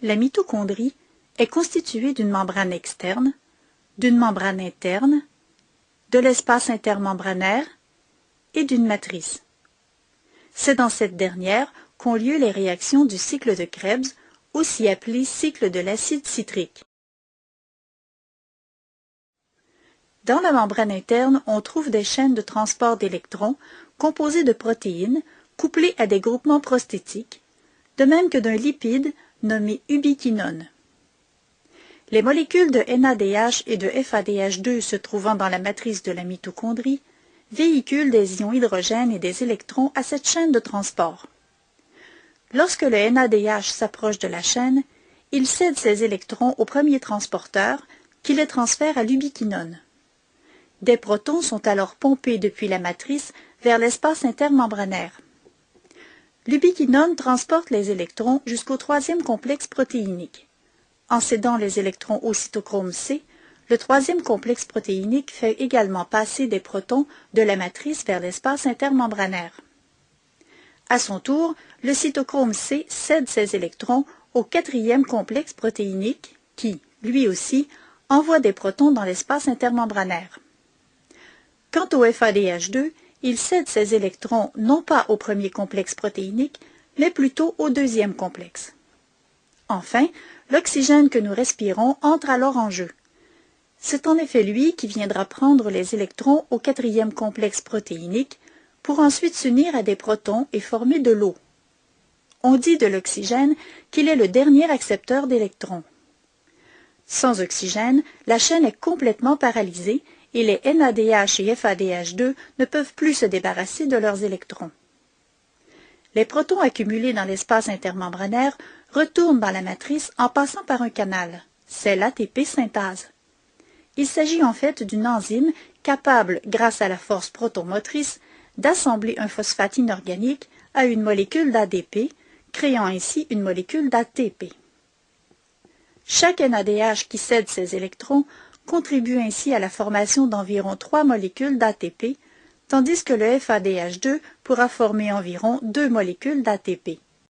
La mitochondrie est constituée d'une membrane externe, d'une membrane interne, de l'espace intermembranaire et d'une matrice. C'est dans cette dernière qu'ont lieu les réactions du cycle de Krebs, aussi appelé cycle de l'acide citrique. Dans la membrane interne, on trouve des chaînes de transport d'électrons composées de protéines couplées à des groupements prosthétiques, de même que d'un lipide nommé ubiquinone. Les molécules de NADH et de FADH2 se trouvant dans la matrice de la mitochondrie véhiculent des ions hydrogène et des électrons à cette chaîne de transport. Lorsque le NADH s'approche de la chaîne, il cède ses électrons au premier transporteur qui les transfère à l'ubiquinone. Des protons sont alors pompés depuis la matrice vers l'espace intermembranaire. L'ubiquinone transporte les électrons jusqu'au troisième complexe protéinique. En cédant les électrons au cytochrome C, le troisième complexe protéinique fait également passer des protons de la matrice vers l'espace intermembranaire. À son tour, le cytochrome C cède ses électrons au quatrième complexe protéinique qui, lui aussi, envoie des protons dans l'espace intermembranaire. Quant au FADH2, il cède ses électrons non pas au premier complexe protéinique, mais plutôt au deuxième complexe. Enfin, l'oxygène que nous respirons entre alors en jeu. C'est en effet lui qui viendra prendre les électrons au quatrième complexe protéinique pour ensuite s'unir à des protons et former de l'eau. On dit de l'oxygène qu'il est le dernier accepteur d'électrons. Sans oxygène, la chaîne est complètement paralysée et les NADH et FADH2 ne peuvent plus se débarrasser de leurs électrons. Les protons accumulés dans l'espace intermembranaire retournent dans la matrice en passant par un canal. C'est l'ATP synthase. Il s'agit en fait d'une enzyme capable, grâce à la force protomotrice, d'assembler un phosphate inorganique à une molécule d'ADP, créant ainsi une molécule d'ATP. Chaque NADH qui cède ses électrons contribue ainsi à la formation d'environ 3 molécules d'ATP, tandis que le FADH2 pourra former environ 2 molécules d'ATP.